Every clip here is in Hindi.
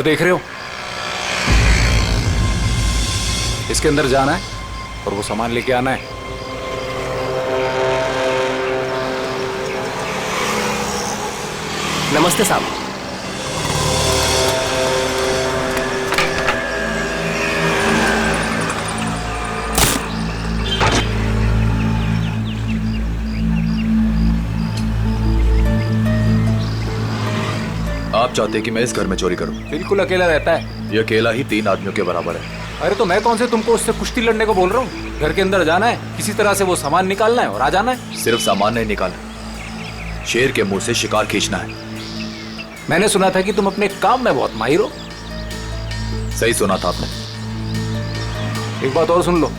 घर देख रहे हो, इसके अंदर जाना है और वो सामान लेके आना है। नमस्ते साहब। आप चाहते हैं कि मैं इस घर में चोरी करूं? बिल्कुल अकेला रहता है। ये अकेला ही 3 आदमियों के बराबर है। अरे तो मैं कौन से तुमको उससे कुश्ती लड़ने को बोल रहा हूँ। घर के अंदर जाना है, किसी तरह से वो सामान निकालना है और आ जाना है। सिर्फ सामान नहीं निकालना, शेर के मुंह से शिकार खींचना है। मैंने सुना था कि तुम अपने काम में बहुत माहिर हो। सही सुना था आपने। एक बात और सुन लो,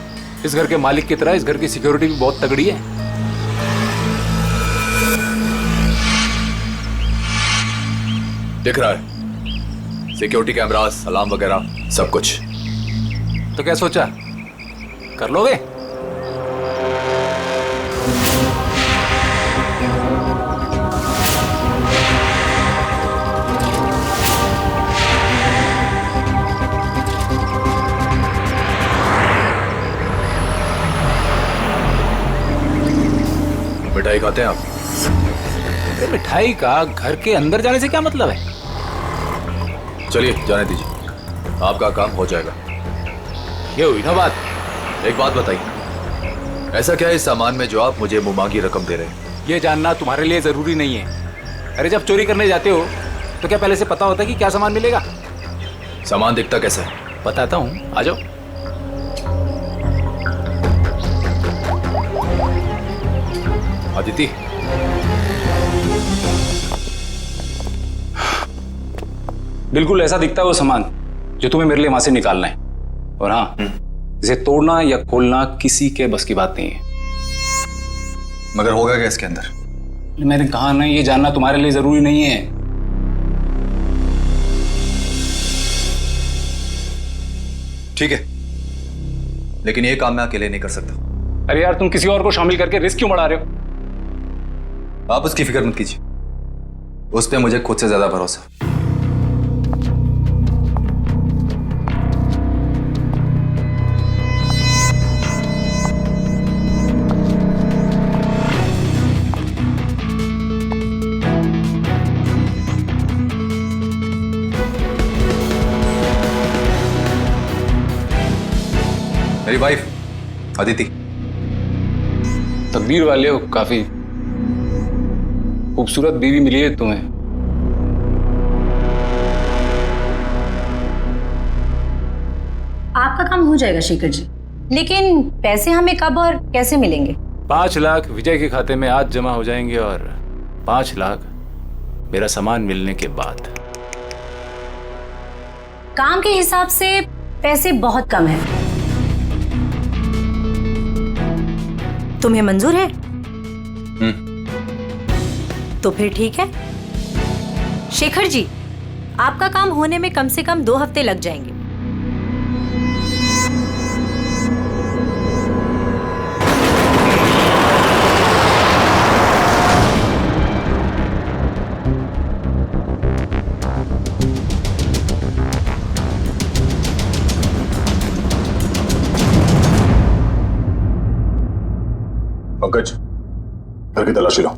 इस घर के मालिक की तरह इस घर की सिक्योरिटी भी बहुत तगड़ी है। दिख रहा है, सिक्योरिटी कैमरास, अलार्म वगैरह सब कुछ। तो क्या सोचा, कर लोगे? मिठाई खाते हैं आप? मिठाई का घर के अंदर जाने से क्या मतलब है? चलिए जाने दीजिए, आपका काम हो जाएगा। ये हुई ना बात। एक बात बताइए, ऐसा क्या है इस सामान में जो आप मुझे मुंहमांगी रकम दे रहे हैं? ये जानना तुम्हारे लिए जरूरी नहीं है। अरे जब चोरी करने जाते हो तो क्या पहले से पता होता है कि क्या सामान मिलेगा? सामान दिखता कैसा है? बताता हूँ, आ जाओ। अदिति, बिल्कुल ऐसा दिखता है वो सामान जो तुम्हें मेरे लिए वहां से निकालना है। और हाँ, इसे तोड़ना या खोलना किसी के बस की बात नहीं है। मगर होगा क्या इसके अंदर? मैंने कहा ना, ये जानना तुम्हारे लिए जरूरी नहीं है। ठीक है, लेकिन ये काम मैं अकेले नहीं कर सकता। अरे यार, तुम किसी और को शामिल करके रिस्क क्यों बढ़ा रहे हो? आप उसकी फिक्र मत कीजिए, उस पर मुझे खुद से ज्यादा भरोसा। मेरी वाइफ अदिति। तकदीर वाले हो, काफी खूबसूरत बीवी मिली है तुम्हें। आपका काम हो जाएगा शेखर जी, लेकिन पैसे हमें कब और कैसे मिलेंगे? 5 लाख विजय के खाते में आज जमा हो जाएंगे और 5 लाख मेरा सामान मिलने के बाद। काम के हिसाब से पैसे बहुत कम है। तुम्हें मंजूर है? तो फिर ठीक है शेखर जी, आपका काम होने में कम से कम 2 हफ्ते लग जाएंगे। पंकज, घर की तलाशी लो।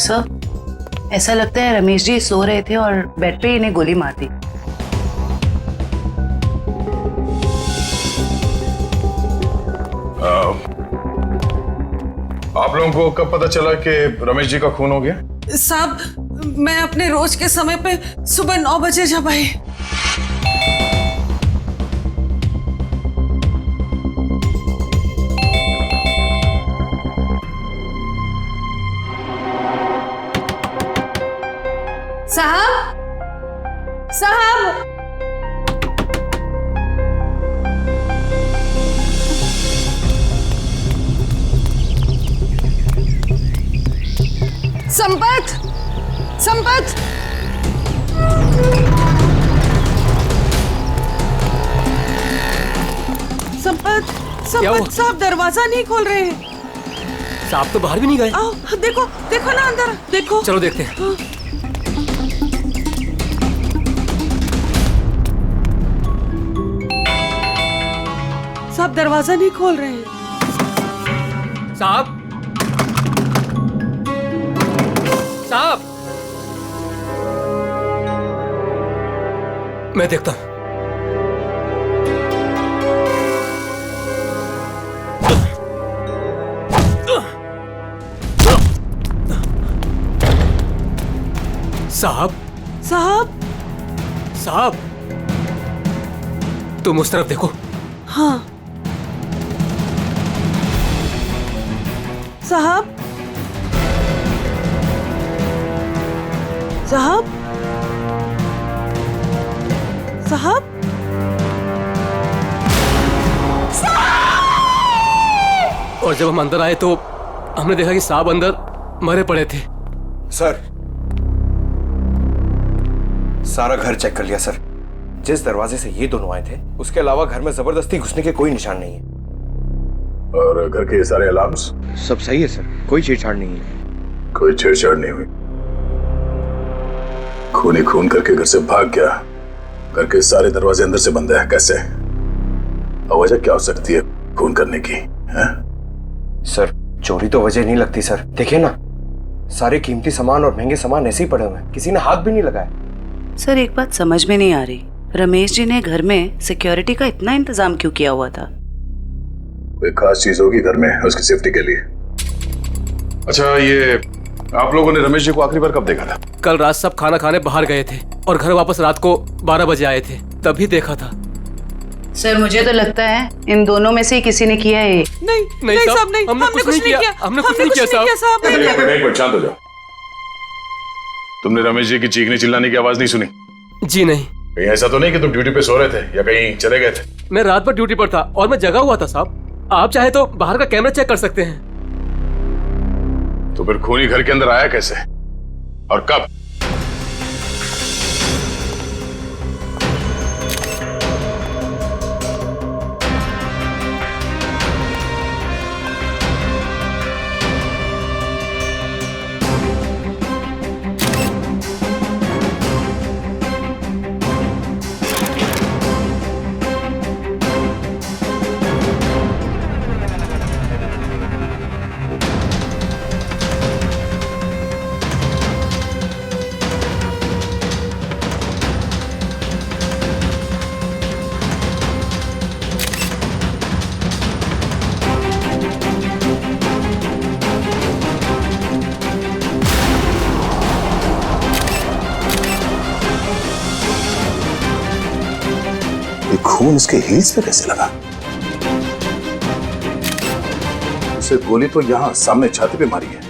सर, ऐसा लगता है रमेश जी सो रहे थे और बेड पे इन्हें गोली मार दी। आप लोगों को कब पता चला कि रमेश जी का खून हो गया? साहब, मैं अपने रोज के समय पे सुबह 9 बजे जब आई। साहब, साहब, संपत, संपत, संपत, संपत साहब दरवाजा नहीं खोल रहे हैं। साहब तो बाहर भी नहीं गए। आओ देखो, देखो ना अंदर, देखो। चलो देखते हैं। साहब दरवाजा नहीं खोल रहे हैं। साहब, साहब, मैं देखता हूं। साहब, साहब, साहब, तुम उस तरफ देखो। हाँ साहब, साहब, साहब, और जब हम अंदर आए तो हमने देखा कि साहब अंदर मरे पड़े थे। सर, सारा घर चेक कर लिया सर। जिस दरवाजे से ये दोनों आए थे उसके अलावा घर में जबरदस्ती घुसने के कोई निशान नहीं है। और घर के ये सारे अलार्म्स? सब सही है सर, कोई छेड़छाड़ नहीं है। कोई छेड़छाड़ नहीं हुई। खून ही खून करके घर से भाग गया। घर के सारे दरवाजे अंदर से बंद है, कैसे? और वजह क्या हो सकती है खून करने की? है? सर, चोरी तो वजह नहीं लगती सर। देखिए ना, सारे कीमती सामान और महंगे सामान ऐसे ही पड़े हुए हैं, किसी ने हाथ भी नहीं लगाया। सर एक बात समझ में नहीं आ रही, रमेश जी ने घर में सिक्योरिटी का इतना इंतजाम क्यों किया हुआ था? कोई खास चीज होगी घर में उसकी सेफ्टी के लिए। अच्छा, ये आप लोगों ने रमेश जी को आखिरी बार कब देखा था? कल रात सब खाना खाने बाहर गए थे और घर वापस रात को 12 बजे आए थे, तभी देखा था। सर मुझे तो लगता है इन दोनों में से ही किसी ने किया है ये। नहीं साहब, नहीं, हमने कुछ नहीं किया। हमने कुछ नहीं किया साहब। एक मिनट शांत हो जाओ। तुमने रमेश जी की चीखने चिल्लाने की आवाज नहीं सुनी? जी नहीं। कहीं ऐसा तो नहीं कि तुम ड्यूटी पे सो रहे थे या कहीं चले गए थे? मैं रात भर ड्यूटी पर था और मैं जगा हुआ था साहब। आप चाहे तो बाहर का कैमरा चेक कर सकते हैं। तो फिर खूनी घर के अंदर आया कैसे और कब? खून उसके हील्स पे कैसे लगा? उसे गोली तो यहां सामने छाती पे मारी है,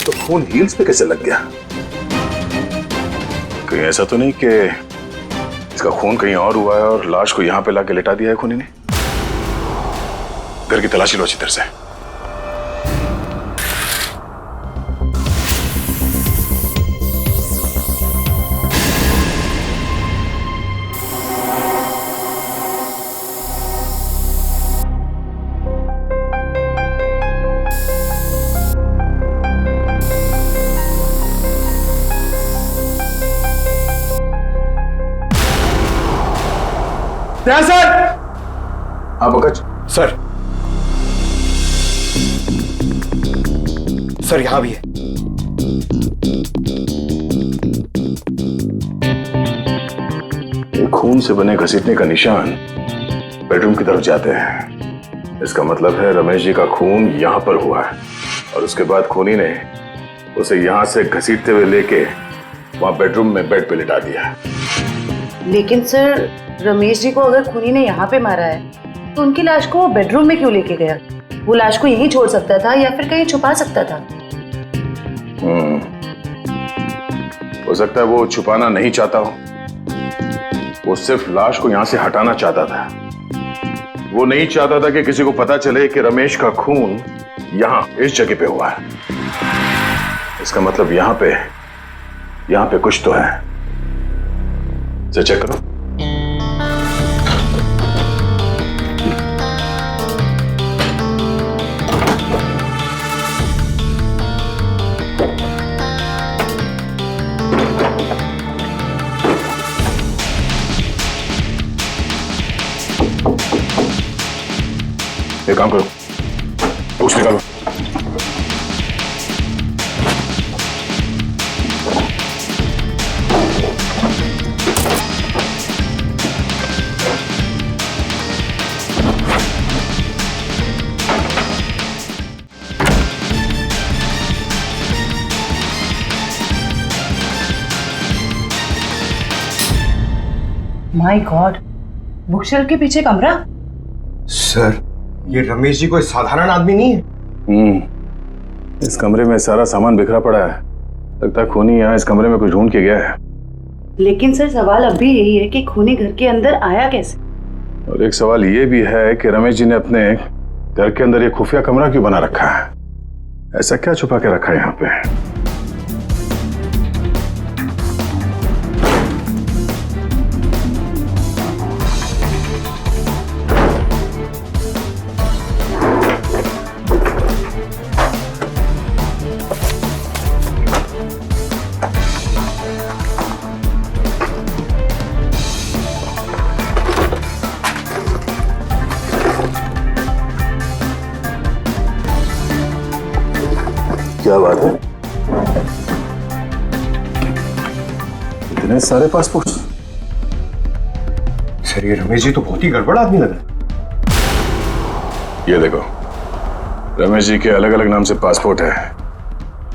तो खून हील्स पे कैसे लग गया? कहीं ऐसा तो नहीं कि इसका खून कहीं और हुआ है और लाश को यहां पे लाके लिटा दिया है खूनी ने? घर की तलाशी लो अच्छी तरह से। सर! हाँ पंकज। सर यहाँ भी है। ये खून से बने घसीटने का निशान बेडरूम की तरफ जाते हैं। इसका मतलब है रमेश जी का खून यहाँ पर हुआ है और उसके बाद खूनी ने उसे यहाँ से घसीटते हुए लेके वहां बेडरूम में बेड पे लिटा दिया। लेकिन सर रमेश जी को अगर खूनी ने यहाँ पे मारा है तो उनकी लाश को वो बेडरूम में क्यों लेके गया? वो लाश को यहीं छोड़ सकता था या फिर कहीं छुपा सकता था। हो सकता है वो छुपाना नहीं चाहता हो, वो सिर्फ लाश को यहां से हटाना चाहता था। वो नहीं चाहता था कि किसी को पता चले कि रमेश का खून यहां इस जगह पे हुआ है। इसका मतलब यहां पे कुछ तो है। इसे चेक करो। एक काम करो, बुक्स निकालो। माय गॉड, बुक शेल्फ के पीछे कमरा। सर, ये रमेश जी कोई साधारण आदमी नहीं है। इस कमरे में सारा सामान बिखरा पड़ा है। लगता है खूनी यहाँ इस कमरे में कुछ ढूंढ के गया है। लेकिन सर सवाल अब भी यही है कि खूनी घर के अंदर आया कैसे। और एक सवाल ये भी है कि रमेश जी ने अपने घर के अंदर ये खुफिया कमरा क्यों बना रखा है? ऐसा क्या छुपा के रखा है यहाँ पे? क्या बात है, इतने सारे पासपोर्ट? सर, ये रमेश जी तो बहुत ही गड़बड़ आदमी लग रहा है। ये देखो, रमेश जी के अलग अलग नाम से पासपोर्ट है,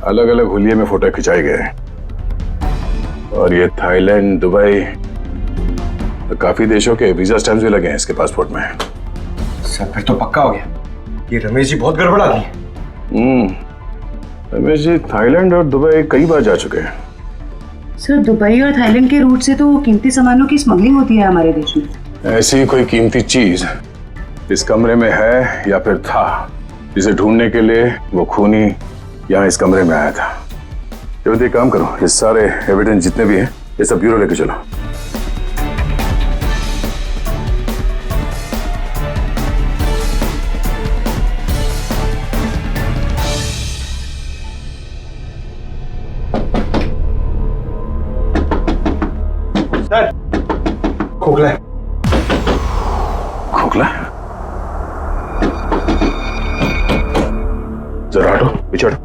अलग अलग हुलिये में फोटो खिंचाए गए हैं। और ये थाईलैंड, दुबई, तो काफी देशों के वीजा स्टैम्प्स भी लगे हैं इसके पासपोर्ट में। सर, फिर तो पक्का हो गया, ये रमेश जी बहुत गड़बड़ आदमी है। रमेश जी थाईलैंड और दुबई कई बार जा चुके हैं। सर, दुबई और थाईलैंड के रूट से तो कीमती सामानों की स्मगलिंग होती है हमारे देश में। ऐसी कोई कीमती चीज इस कमरे में है या फिर था, जिसे ढूंढने के लिए वो खूनी यहाँ इस कमरे में आया था। एक काम करो, ये सारे एविडेंस जितने भी हैं ये सब ब्यूरो लेके चलो। सर, खोखला है। खोखला? जरा हटो, पीछे हटो।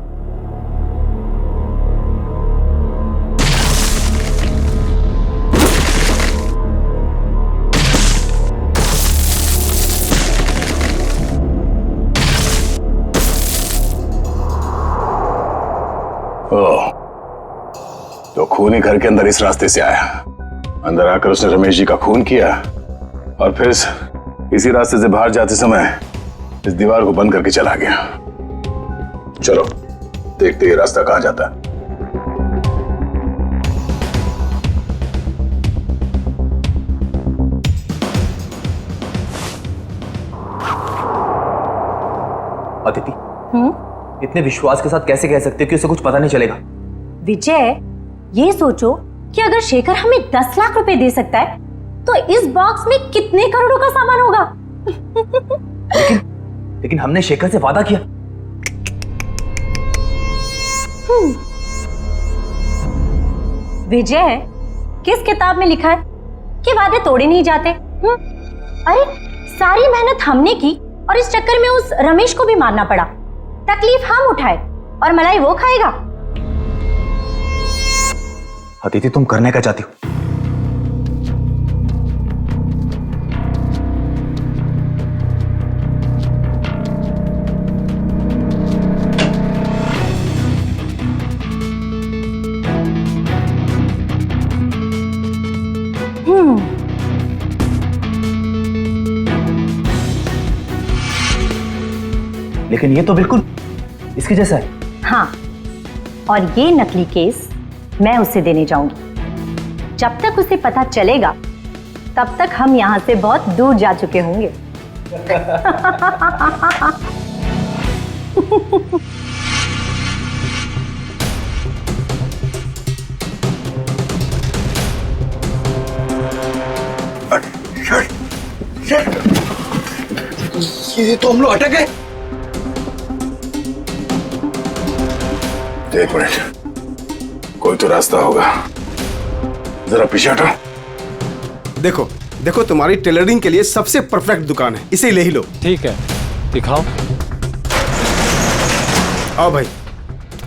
ओह, तो खूनी घर के अंदर इस रास्ते से आया। अंदर आकर उसने रमेश जी का खून किया और फिर इसी रास्ते से बाहर जाते समय इस दीवार को बंद करके चला गया। चलो देखते ये रास्ता कहां जाता है। अदिति, इतने विश्वास के साथ कैसे कह सकते हो कि उसे कुछ पता नहीं चलेगा? विजय, ये सोचो कि अगर शेखर हमें 10 लाख रुपए दे सकता है तो इस बॉक्स में कितने करोड़ों का सामान होगा। लेकिन हमने शेखर से वादा किया। विजय, किस किताब में लिखा है कि वादे तोड़े नहीं जाते? अरे सारी मेहनत हमने की और इस चक्कर में उस रमेश को भी मारना पड़ा। तकलीफ हम उठाए और मलाई वो खाएगा। अदिति, तुम करने क्या चाहती हो? लेकिन ये तो बिल्कुल इसके जैसा है। हाँ, और ये नकली केस मैं उसे देने जाऊंगी। जब तक उसे पता चलेगा तब तक हम यहां से बहुत दूर जा चुके होंगे। ये तो हम लोग अटक गए। एक मिनट, कोई तो रास्ता होगा। जरा पीछे हटो। देखो देखो, तुम्हारी टेलरिंग के लिए सबसे परफेक्ट दुकान है, इसे ले ही लो। ठीक है। दिखाओ। आओ भाई,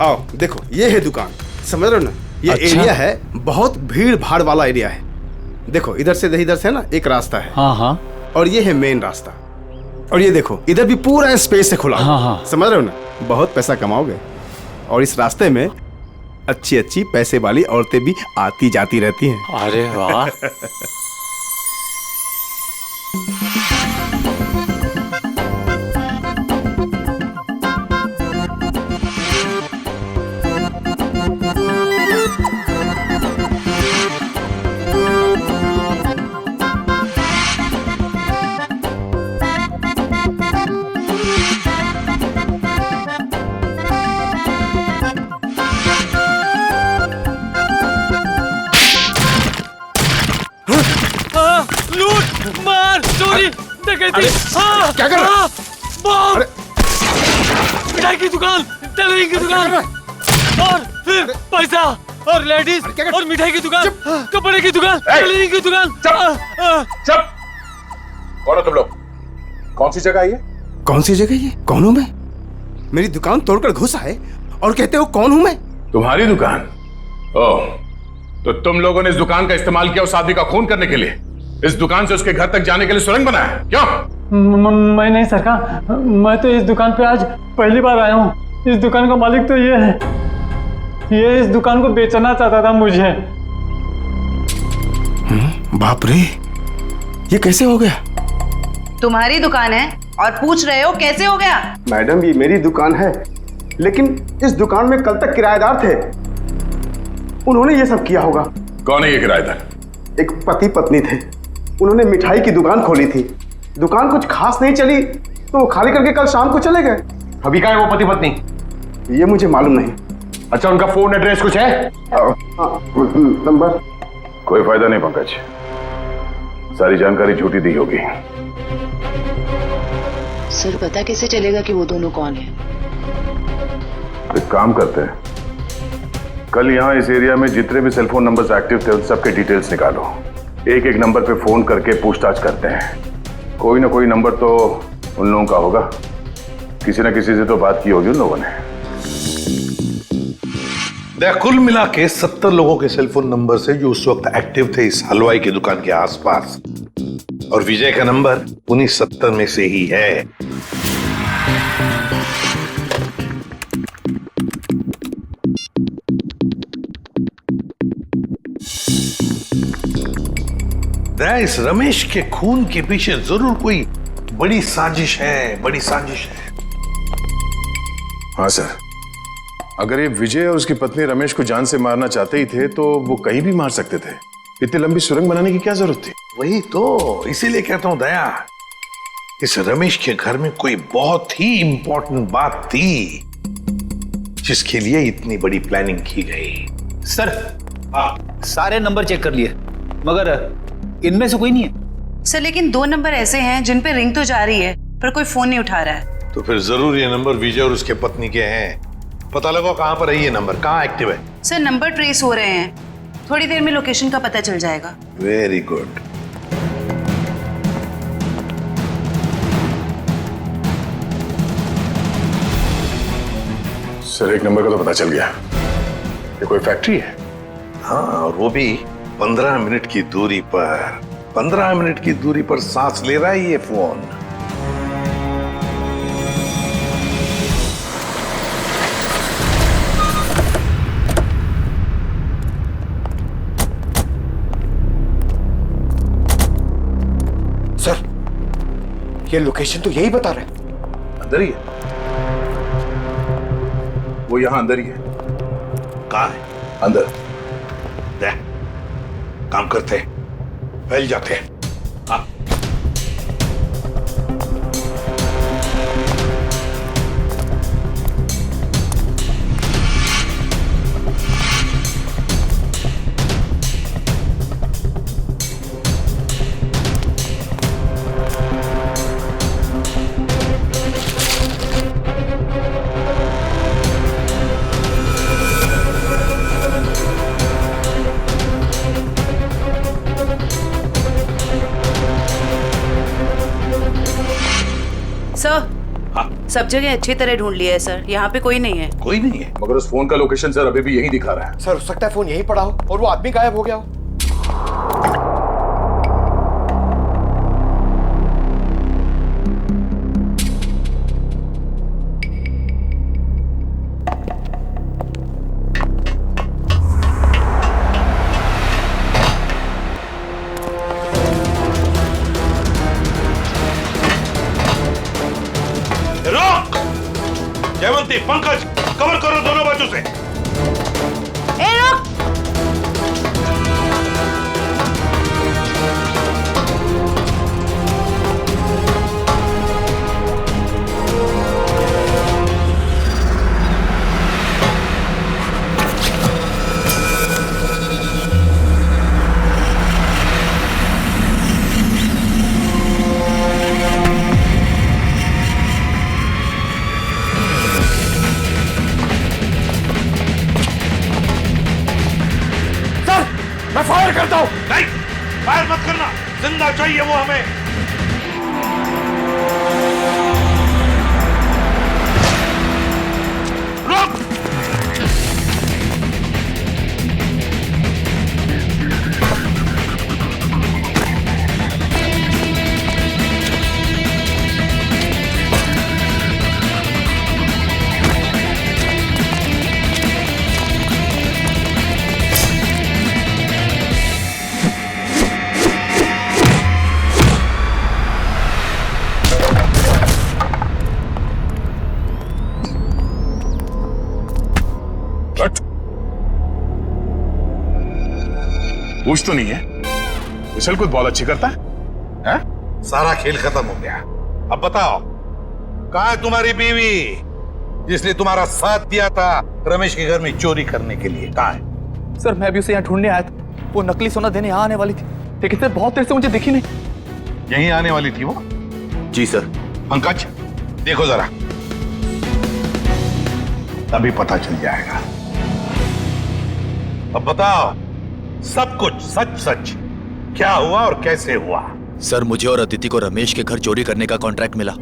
आओ देखो, ये है दुकान, समझ रहे हो ना? ये अच्छा। एरिया है, बहुत भीड़ भाड़ वाला एरिया है। देखो इधर से ना एक रास्ता है, हाँ हाँ, और ये है मेन रास्ता। और ये देखो इधर भी पूरा स्पेस से खुला, हाँ हाँ, समझ रहे हो ना? बहुत पैसा कमाओगे। और इस रास्ते में अच्छी अच्छी पैसे वाली औरतें भी आती जाती रहती हैं। अरे वाह। लूट मार चोरी डकैती। क्या कर रहा है? बम, मिठाई की दुकान, टेलरिंग की दुकान, और फिर पैसा और लेडीज और मिठाई की दुकान, कपड़े की दुकान, टेलरिंग की दुकान। चुप! कौन हो तुम लोग? कौन सी जगह है ये? कौन सी जगह ये? कौन हूं मैं? मेरी दुकान तोड़कर घुस आए और कहते हो कौन हूं मैं? तुम्हारी दुकान? ओह, तो तुम लोगों ने इस दुकान का इस्तेमाल किया उस आदमी का खून करने के लिए? इस दुकान से उसके घर तक जाने के लिए सुरंग बनाया? क्यों? मैं नहीं सरकार, मैं तो इस दुकान पे आज पहली बार आया हूँ। इस दुकान का मालिक तो ये है, ये इस दुकान को बेचना चाहता था मुझे। बाप रे, ये कैसे हो गया? तुम्हारी दुकान है और पूछ रहे हो कैसे हो गया? मैडम ये मेरी दुकान है, लेकिन इस दुकान में कल तक किराएदार थे, उन्होंने ये सब किया होगा। कौन है ये किराएदार? एक पति पत्नी थे, उन्होंने मिठाई की दुकान खोली थी, दुकान कुछ खास नहीं चली तो वो खाली करके कल शाम को चले गए। अभी कहाँ है वो पति पत्नी? ये मुझे मालूम नहीं। अच्छा, उनका फोन एड्रेस कुछ है? नंबर? कोई फायदा नहीं पंकज, सारी जानकारी झूठी दी होगी। सर पता कैसे चलेगा कि वो दोनों कौन है? एक काम करते हैं, कल यहाँ इस एरिया में जितने भी सेलफोन नंबर्स एक्टिव थे उन सबके डिटेल्स निकालो, एक एक नंबर पे फोन करके पूछताछ करते हैं। कोई ना कोई नंबर तो उन लोगों का होगा, किसी ना किसी से तो बात की होगी उन लोगों ने। कुल मिला के 70 लोगों के सेलफोन नंबर से जो उस वक्त एक्टिव थे इस हलवाई की दुकान के आसपास, और विजय का नंबर उन्हीं 70 में से ही है। इस रमेश के खून के पीछे जरूर कोई बड़ी साजिश है, बड़ी साजिश है। हाँ सर, अगर ये विजय और उसकी पत्नी रमेश को जान से मारना चाहते ही थे तो वो कहीं भी मार सकते थे। इतनी लंबी सुरंग बनाने की क्या जरूरत थी? वही तो, इसीलिए कहता हूं दया, इस रमेश के घर में कोई बहुत ही इंपॉर्टेंट बात थी जिसके लिए इतनी बड़ी प्लानिंग की गई। सर, सारे नंबर चेक कर लिए मगर इनमें से कोई नहीं है। सर लेकिन 2 नंबर ऐसे हैं जिन पे रिंग तो जा रही है पर कोई फोन नहीं उठा रहा है। तो फिर जरूर ये नंबर विजय और उसके पत्नी के हैं। पता लगाओ कहां पर है ये नंबर, कहां एक्टिव है। सर नंबर ट्रेस हो रहे हैं, थोड़ी देर में लोकेशन का पता चल जाएगा। Very good. सर एक नंबर का तो पता चल गया, ये कोई फैक्ट्री है। हाँ, और वो भी 15 मिनट की दूरी पर। 15 मिनट की दूरी पर सांस ले रहा है ये फोन। सर, ये लोकेशन तो यही बता रहा है। अंदर ही है वो, यहां अंदर ही है। कहां है? अंदर। काम करते हैं, फैल जाते हैं। हाँ। सब जगह अच्छी तरह ढूंढ लिया है सर, यहाँ पे कोई नहीं है। कोई नहीं है? मगर उस फोन का लोकेशन सर अभी भी यही दिखा रहा है। सर हो सकता है फोन यहीं पड़ा हो और वो आदमी गायब हो गया हो। रोक! जयवंती, पंकज, कवर करो दोनों बाजू से। ए रुक! मैं फायर करता हूं। नहीं, फायर मत करना, जिंदा चाहिए वो हमें। रुक! पूछ तो नहीं है? विशल कुछ बहुत अच्छी करता है? सारा खेल खत्म हो गया। अब बताओ, कहाँ है तुम्हारी बीवी जिसने तुम्हारा साथ दिया था रमेश के घर में चोरी करने के लिए? कहाँ है? सर मैं भी उसे यहाँ ढूंढने आया था, वो नकली सोना देने यहाँ आने वाली थी, लेकिन सर बहुत देर से मुझे दिखी नहीं। यहीं आने वाली थी वो? जी सर। पंकज, देखो जरा, तभी पता चल जाएगा। अब बताओ सब कुछ सच सच क्या हुआ और कैसे हुआ? सर मुझे और अदिति को रमेश के घर चोरी करने का कॉन्ट्रैक्ट मिला।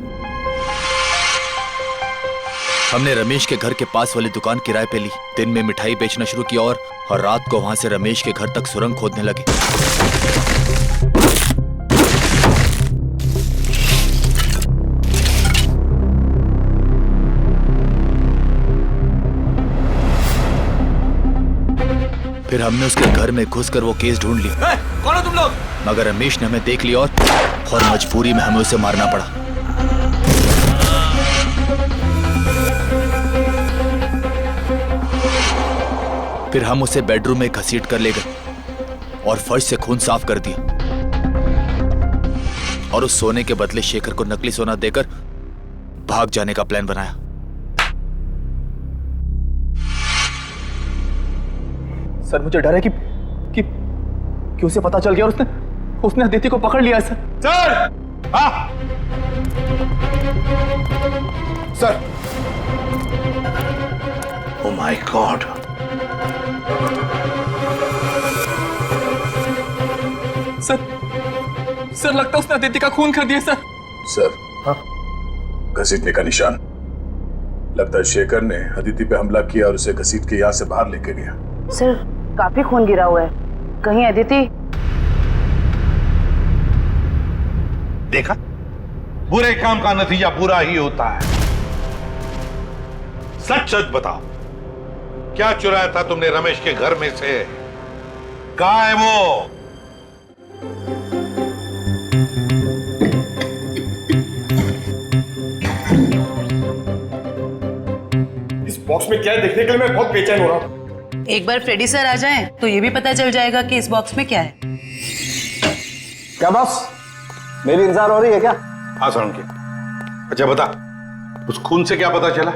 हमने रमेश के घर के पास वाली दुकान किराए पे ली, दिन में मिठाई बेचना शुरू किया और रात को वहां से रमेश के घर तक सुरंग खोदने लगे। फिर हमने उसके घर में घुसकर वो केस ढूंढ लिया। कौन हो तुम लोग? मगर रमेश ने हमें देख लिया और मजबूरी में हमें उसे मारना पड़ा। फिर हम उसे बेडरूम में घसीट कर ले गए और फर्श से खून साफ कर दिया और उस सोने के बदले शेखर को नकली सोना देकर भाग जाने का प्लान बनाया। सर मुझे डर है कि उसे पता चल गया और उसने अदिति को पकड़ लिया है सर। सर! हाँ! Sir! Oh my God! Sir लगता है उसने अदिति का खून कर दिया सर। सर, हाँ? घसीटने का निशान। लगता है शेखर ने अदिति पे हमला किया और उसे घसीट के यहाँ से बाहर लेके गया। सर काफी खून गिरा हुआ है, कहीं अदिति? देखा, बुरे काम का नतीजा बुरा ही होता है। सच सच बताओ, क्या चुराया था तुमने रमेश के घर में से? कहाँ है वो? इस बॉक्स में क्या है देखने के लिए मैं बहुत बेचैन हो रहा हूँ। एक बार फ्रेडी सर आ जाएं तो ये भी पता चल जाएगा कि इस बॉक्स में क्या है। क्या बॉस, मेरी इंतजार हो रही है क्या? हाँ सोलंकी। अच्छा बता, उस खून से क्या पता चला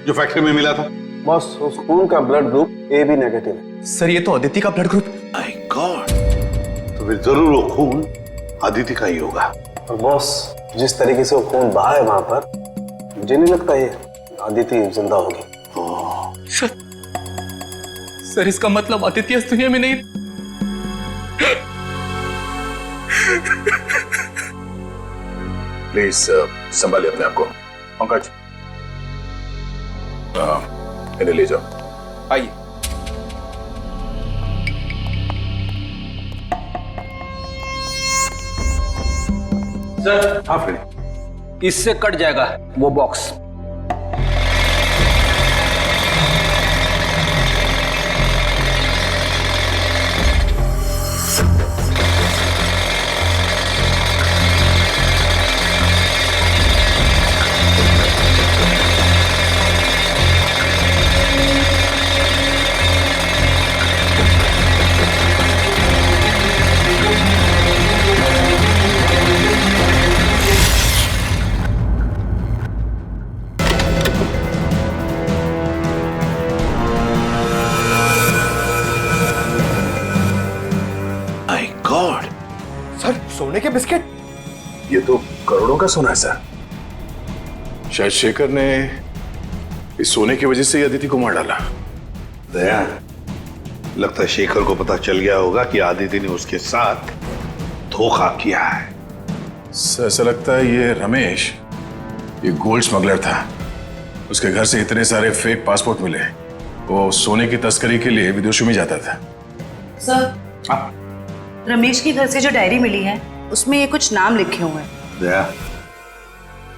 जो फैक्ट्री में मिला था? बॉस, उस खून का ब्लड ग्रुप AB नेगेटिव है। सर ये तो अदिति का ब्लड ग्रुप। माय गॉड, तो फिर जरूर वो खून अदिति का ही होगा। और बॉस, जिस तरीके से वो खून बहा है वहां पर, मुझे नहीं लगता ये अदिति जिंदा होगी। सर इसका मतलब अदिति इस दुनिया में नहीं। प्लीज संभालिए अपने आप को। पंकज, इन्हें ले जाओ। आइए। सर, हाँ फ्रेडी, इससे कट जाएगा वो बॉक्स। गॉड सर, सोने के बिस्किट? ये तो करोड़ों का सोना है सर। शायद शेखर ने इस सोने की वजह से ही अदिति को मार डाला। दया, लगता है शेखर को पता चल गया होगा कि आदिति ने उसके साथ धोखा किया है। सर, ऐसा लगता है ये रमेश ये गोल्ड स्मगलर था। उसके घर से इतने सारे फेक पासपोर्ट मिले। वो सोने की तस्करी के लिए विदेशों में जाता था। सर, हाँ? रमेश के घर से जो डायरी मिली है उसमें ये कुछ नाम लिखे हुए हैं। दया,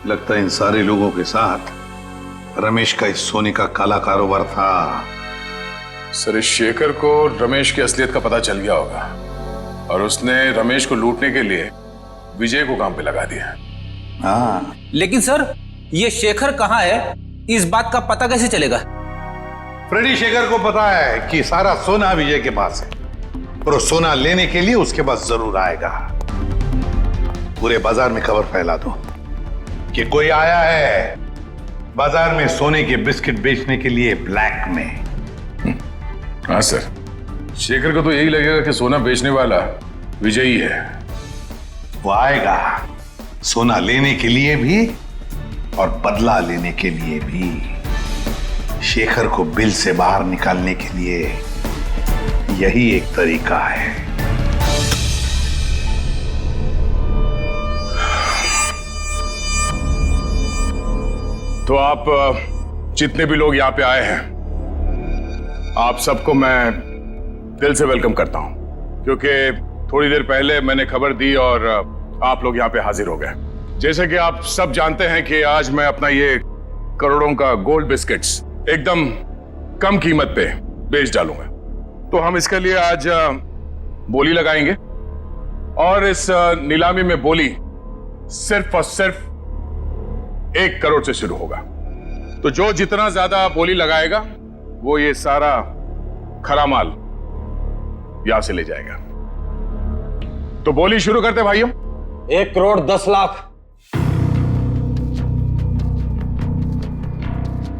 लगता है इन सारे लोगों के साथ रमेश का इस सोने का काला कारोबार था। सर, इस शेखर को रमेश की असलियत का पता चल गया होगा और उसने रमेश को लूटने के लिए विजय को काम पे लगा दिया। हाँ, लेकिन सर, ये शेखर कहाँ है, इस बात का पता कैसे चलेगा? फ्रेडी, शेखर को पता है कि सारा सोना विजय के पास है और सोना लेने के लिए उसके पास जरूर आएगा। पूरे बाजार में खबर फैला दो कि कोई आया है बाजार में सोने के बिस्किट बेचने के लिए ब्लैक में। हाँ सर, शेखर को तो यही लगेगा कि सोना बेचने वाला विजय ही है। वो आएगा सोना लेने के लिए भी और बदला लेने के लिए भी। शेखर को बिल से बाहर निकालने के लिए यही एक तरीका है। तो आप जितने भी लोग यहाँ पे आए हैं, आप सबको मैं दिल से वेलकम करता हूं, क्योंकि थोड़ी देर पहले मैंने खबर दी और आप लोग यहाँ पे हाजिर हो गए। जैसे कि आप सब जानते हैं कि आज मैं अपना ये करोड़ों का गोल्ड बिस्किट्स एकदम कम कीमत पे बेच डालूंगा। तो हम इसके लिए आज बोली लगाएंगे और इस नीलामी में बोली सिर्फ और सिर्फ 1 करोड़ से शुरू होगा। तो जो जितना ज्यादा बोली लगाएगा वो ये सारा खरा माल यहां से ले जाएगा। तो बोली शुरू करते भाइयों। 1 करोड़ 10 लाख।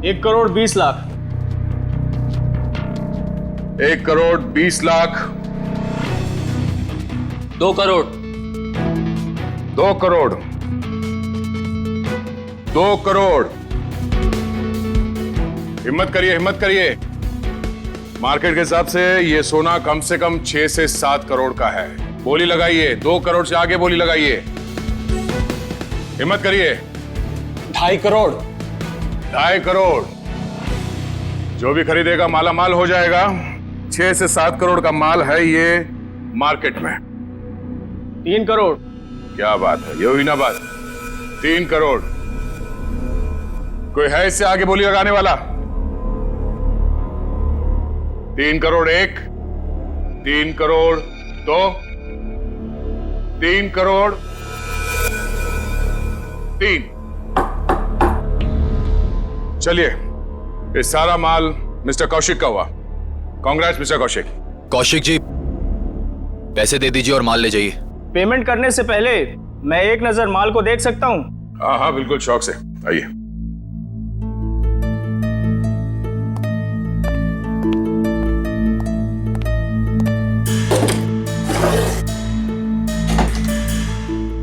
1 करोड़ 20 लाख। 1 करोड़ 20 लाख। 2 करोड़। 2 करोड़। 2 करोड़। हिम्मत करिए, हिम्मत करिए। मार्केट के हिसाब से ये सोना कम से कम 6 से 7 करोड़ का है। बोली लगाइए, 2 करोड़ से आगे बोली लगाइए। हिम्मत करिए। 2.5 करोड़। 2.5 करोड़। जो भी खरीदेगा माला माल हो जाएगा। 6 से 7 करोड़ का माल है ये मार्केट में। 3 करोड़। क्या बात है, ये हुई ना बात। 3 करोड़। कोई है इससे आगे बोली लगाने वाला? 3 करोड़ 1, 3 करोड़ 2, 3 करोड़ 3। चलिए, ये सारा माल मिस्टर कौशिक का हुआ। कांग्रेस मिस्टर कौशिक। कौशिक जी, पैसे दे दीजिए और माल ले जाइए। पेमेंट करने से पहले मैं एक नजर माल को देख सकता हूँ? हाँ हाँ, बिल्कुल, शौक से आइए।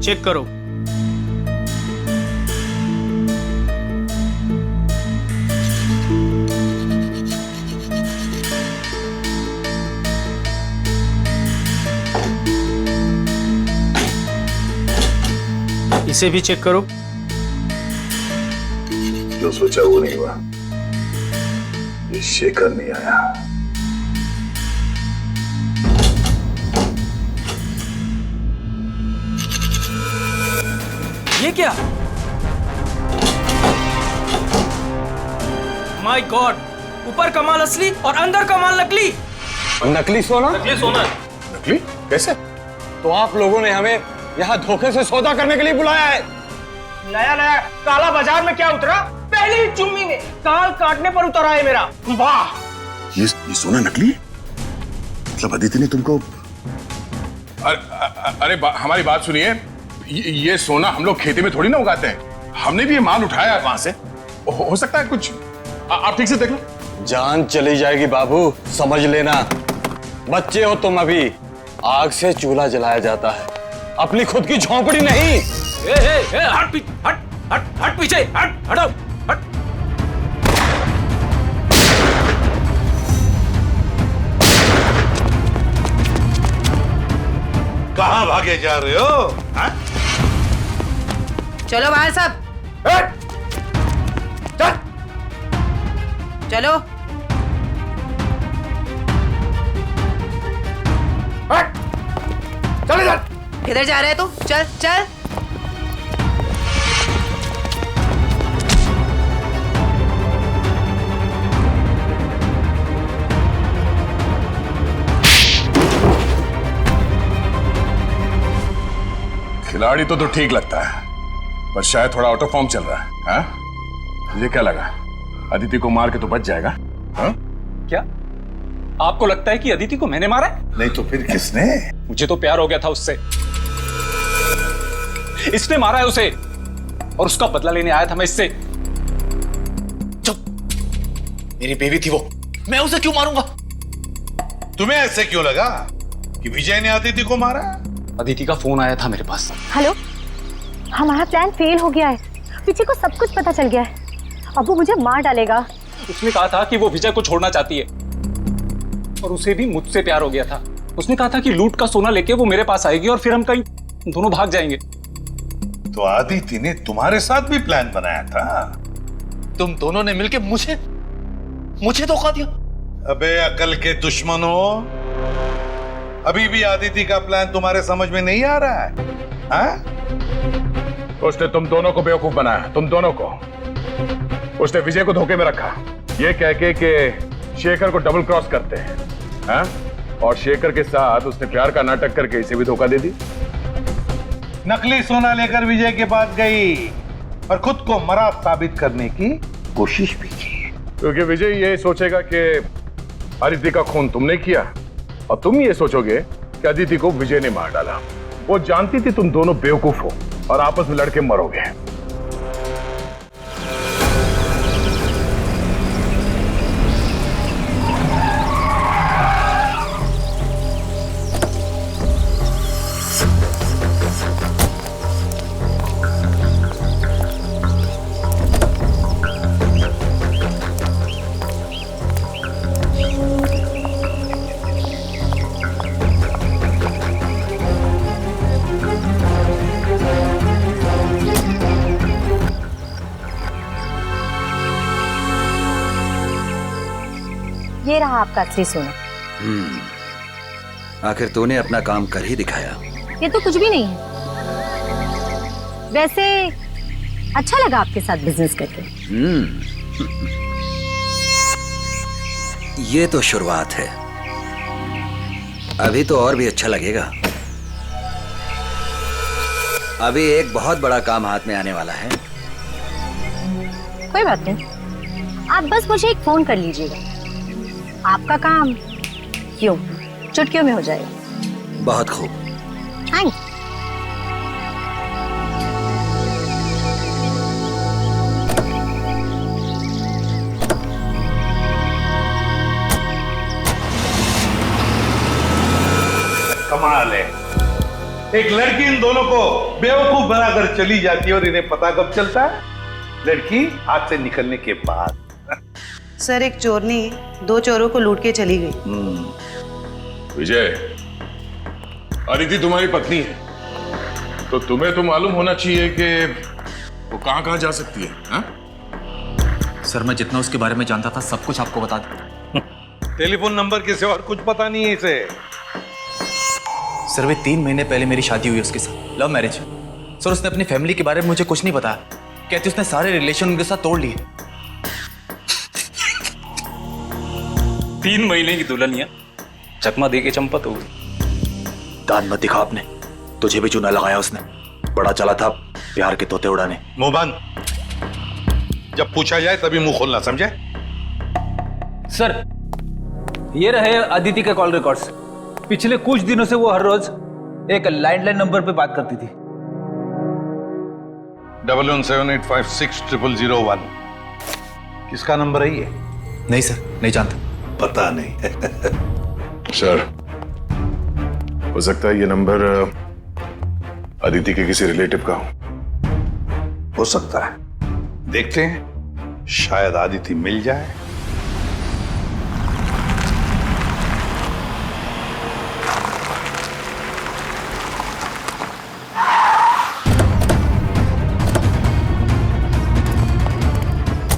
चेक करो। इसे भी चेक करो। जो सोचा वो नहीं हुआ। ये शेखर नहीं आया। ये क्या? माय गॉड, ऊपर का माल असली और अंदर का माल नकली। नकली सोना? नकली सोना। नकली? कैसे? तो आप लोगों ने हमें यहाँ धोखे से सौदा करने के लिए बुलाया है? नया नया काला बाजार में क्या उतरा? पहली चुम्मी में काल काटने पर उतरा है मेरा। वाह! ये सोना नकली है? मतलब अदिति ने तुमको? अरे हमारी बात सुनिए, ये सोना हम लोग खेती में थोड़ी ना उगाते हैं। हमने भी ये माल उठाया है वहां से। हो सकता है कुछ, आप ठीक से देख लो। जान चली जाएगी बाबू, समझ लेना। बच्चे हो तुम अभी। आग से चूल्हा जलाया जाता है, अपनी खुद की झोंपड़ी नहीं। हट पीछे, हटो, हट। कहां भागे जा रहे हो? हा? चलो बाहर सब, चलो। चले जा। किधर जा रहे तू? चल चल। खिलाड़ी तो ठीक लगता है, पर शायद थोड़ा आउट ऑफ फॉर्म चल रहा है। हाँ? मुझे क्या लगा, अदिति को मार के तो बच जाएगा। हाँ? क्या आपको लगता है कि अदिति को मैंने मारा है? नहीं तो फिर किसने? मुझे तो प्यार हो गया था उससे। इसने मारा है उसे और उसका बदला लेने आया था मैं इससे। चुप, मेरी बेबी थी वो, मैं उसे क्यों मारूंगा? तुम्हें ऐसे क्यों लगा कि विजय ने अदिति को मारा? अदिति का फोन आया था मेरे पास। हेलो, हमारा प्लान फेल हो गया है। पीछे को सब कुछ पता चल गया है। अब वो मुझे मार डालेगा। उसने कहा था कि वो विजय को छोड़ना चाहती है और उसे भी मुझसे प्यार हो गया था। उसने कहा था कि लूट का सोना लेके वो मेरे पास आएगी और फिर हम कहीं दोनों भाग जाएंगे। तो अदिति ने तुम्हारे साथ भी प्लान बनाया था? तुम दोनों ने मिलकर मुझे धोखा दिया। अबे अकल के दुश्मनों, अभी भी अदिति का प्लान तुम्हारे समझ में नहीं आ रहा है? हाँ? उसने तुम दोनों को बेवकूफ बनाया, तुम दोनों को। उसने विजय को धोखे में रखा, ये कह के कि शेखर को डबल क्रॉस करते हैं। हाँ? और शेखर के साथ उसने प्यार का नाटक करके इसे भी धोखा दे दी। नकली सोना लेकर विजय के पास गई और खुद को मरा साबित करने की कोशिश भी की, क्योंकि विजय ये सोचेगा कि अदिति का खून तुमने किया और तुम ये सोचोगे कि अदिति को विजय ने मार डाला। वो जानती थी तुम दोनों बेवकूफ हो और आपस में लड़के मरोगे। ये रहा आपका असली सोना। आखिर तूने अपना काम कर ही दिखाया। ये तो कुछ भी नहीं है। वैसे अच्छा लगा आपके साथ बिजनेस करके। ये तो शुरुआत है, अभी तो और भी अच्छा लगेगा। अभी एक बहुत बड़ा काम हाथ में आने वाला है। कोई बात नहीं, आप बस मुझे एक फोन कर लीजिएगा, आपका काम क्यों चुटकियों में हो जाएगा। बहुत खूब। थैंक्स। कमाल है, एक लड़की इन दोनों को बेवकूफ बनाकर चली जाती है और इन्हें पता कब चलता है? लड़की हाथ से निकलने के बाद। सर, एक चोरनी 2 चोरों को लूट के चली गई। विजय, अदिति तुम्हारी पत्नी है, तो तुम्हें तो मालूम होना चाहिए कि वो कहां कहां जा सकती है। हा? सर मैं जितना उसके बारे में जानता था सब कुछ आपको बता दूं। टेलीफोन नंबर के सिवा और कुछ पता नहीं है इसे। सर वे 3 महीने पहले मेरी शादी हुई उसके साथ, लव मैरिज। सर उसने अपनी फैमिली के बारे में मुझे कुछ नहीं बताया, कहती उसने सारे रिलेशन उनके साथ तोड़ लिए। 3 महीने की दुल्हनिया चकमा दे के चंपत हो गई। दान मत दिखा आपने, तुझे भी चूना लगाया उसने, बड़ा चला था प्यार के तोते उड़ाने। मुंह बंद, जब पूछा जाए तभी मुंह खोलना, समझे? सर ये रहे अदिति के कॉल रिकॉर्ड्स। पिछले कुछ दिनों से वो हर रोज एक लैंडलाइन नंबर पे बात करती थी। 1178560001 किसका नंबर है ये? नहीं सर, नहीं जानता। पता नहीं। सर हो सकता है ये नंबर अदिति के किसी रिलेटिव का हो सकता है, देखते हैं, शायद अदिति मिल जाए।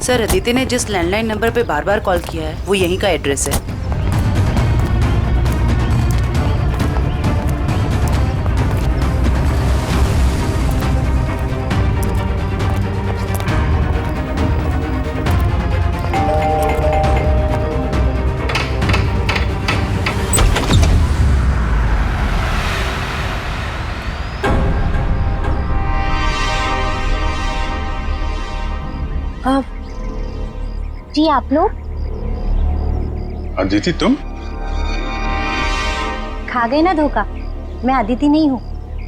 सर अदिति ने जिस लैंडलाइन नंबर पे बार बार कॉल किया है वो यहीं का एड्रेस है। जी आप लोग? अदिति तुम? खा गए ना धोखा। मैं अदिति नहीं हूँ,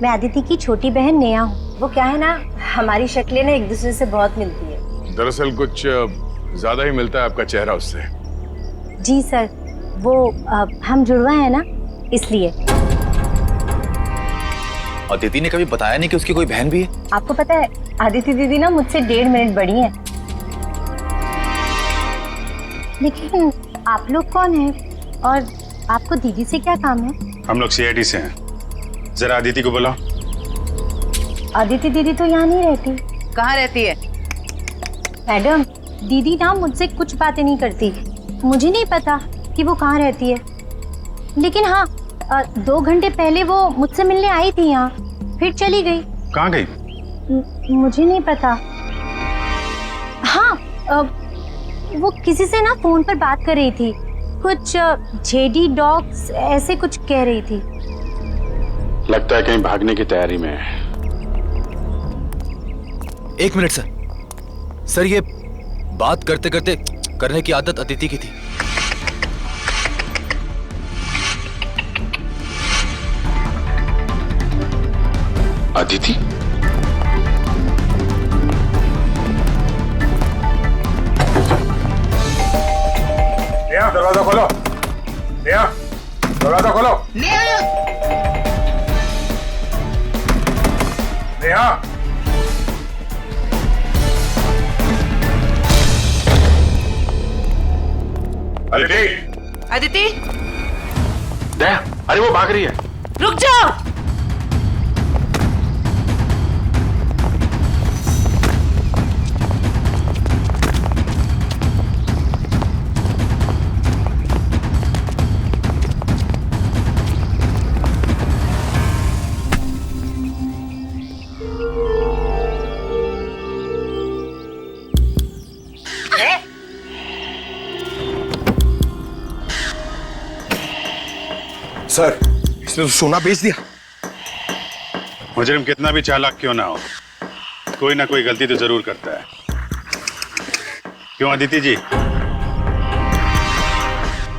मैं अदिति की छोटी बहन नेहा हूँ। वो क्या है ना, हमारी शक्लें ना एक दूसरे से बहुत मिलती है। दरअसल कुछ ज्यादा ही मिलता है आपका चेहरा उससे। जी सर, वो हम जुड़वा है ना, इसलिए। अदिति ने कभी बताया नहीं कि उसकी कोई बहन भी है? आपको पता है अदिति दीदी ना मुझसे 1.5 मिनट बड़ी है। लेकिन आप लोग कौन हैं और आपको दीदी से क्या काम है? हम लोग सीआईडी से हैं, जरा अदिति को बुलाओ। अदिति दीदी तो यहाँ नहीं रहती। कहाँ रहती है? मैडम दीदी ना मुझसे कुछ बातें नहीं करती, मुझे नहीं पता कि वो कहाँ रहती है। लेकिन हाँ 2 घंटे पहले वो मुझसे मिलने आई थी यहाँ, फिर चली गई। कहाँ गई? मुझे नहीं पता। हाँ वो किसी से ना फोन पर बात कर रही थी, कुछ जेडी डॉग्स ऐसे कुछ कह रही थी। लगता है कहीं भागने की तैयारी में है। 1 मिनट सर। सर ये बात करते करते करने की आदत अदिति की थी। अदिति? नेहा दरवाजा खोलो। नेहा दरवाजा खोलो। नेहा अदिति। अदिति दया, अरे वो भाग रही है। रुक जाओ। सर इसने तो सोना बेच दिया। मुजरिम कितना भी चालाक क्यों ना हो, कोई ना कोई गलती तो जरूर करता है। क्यों अदिति जी,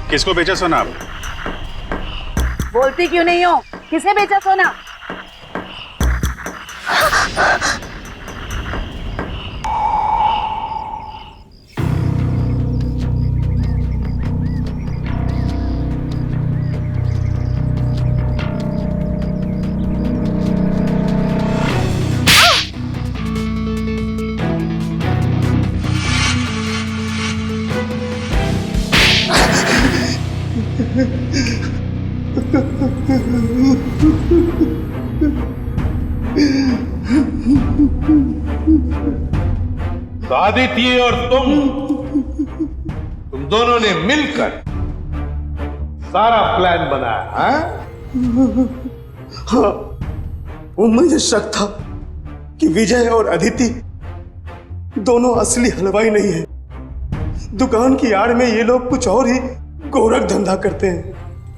किसको बेचा सोना आप? बोलती क्यों नहीं हो? किसे बेचा सोना? अदिति और तुम दोनों ने मिलकर सारा प्लान बनाया, हाँ? हाँ, वो मुझे शक था कि विजय और अदिति दोनों असली हलवाई नहीं है। दुकान की आड़ में ये लोग कुछ और ही गोरख धंधा करते हैं।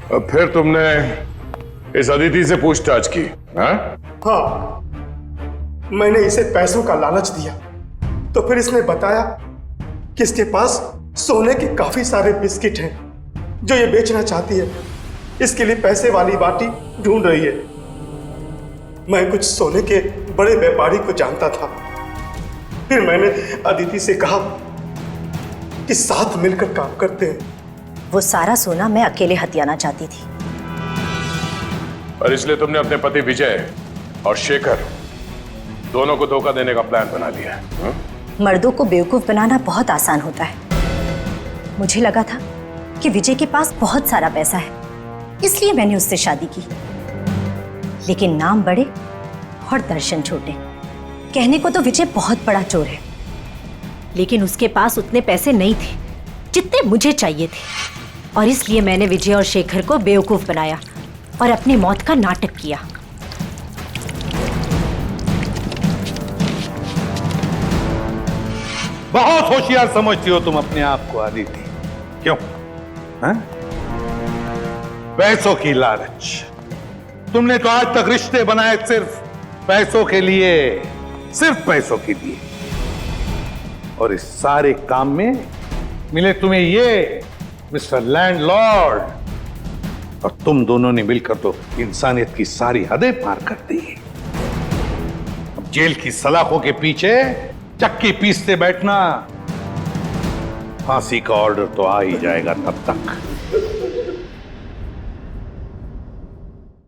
अब फिर तुमने इस अदिति से पूछताछ की? हाँ? हाँ, मैंने इसे पैसों का लालच दिया तो फिर इसने बताया कि इसके पास सोने के काफी सारे बिस्किट हैं जो ये बेचना चाहती है। इसके लिए पैसे वाली बाटी ढूंढ रही है। मैं कुछ सोने के बड़े व्यापारी को जानता था। फिर मैंने अदिति से कहा कि साथ मिलकर काम करते हैं। वो सारा सोना मैं अकेले हथियाना चाहती थी। और इसलिए तुमने अपने पति विजय और शेखर दोनों को धोखा देने का प्लान बना लिया है? हाँ? मर्दों को बेवकूफ बनाना बहुत आसान होता है। मुझे लगा था कि विजय के पास बहुत सारा पैसा है, इसलिए मैंने उससे शादी की। लेकिन नाम बड़े और दर्शन छोटे। कहने को तो विजय बहुत बड़ा चोर है, लेकिन उसके पास उतने पैसे नहीं थे जितने मुझे चाहिए थे। और इसलिए मैंने विजय और शेखर को बेवकूफ बनाया और अपनी मौत का नाटक किया। बहुत होशियार समझती हो तुम अपने आप को अदिति, क्यों? हाँ? पैसों की लालच। तुमने तो आज तक रिश्ते बनाए सिर्फ पैसों के लिए, सिर्फ पैसों के लिए। और इस सारे काम में मिले तुम्हें ये मिस्टर लैंडलॉर्ड, और तुम दोनों ने मिलकर तो इंसानियत की सारी हदें पार कर दी। अब जेल की सलाखों के पीछे चक्की पीसते बैठना, फांसी का ऑर्डर तो आ ही जाएगा तब तक।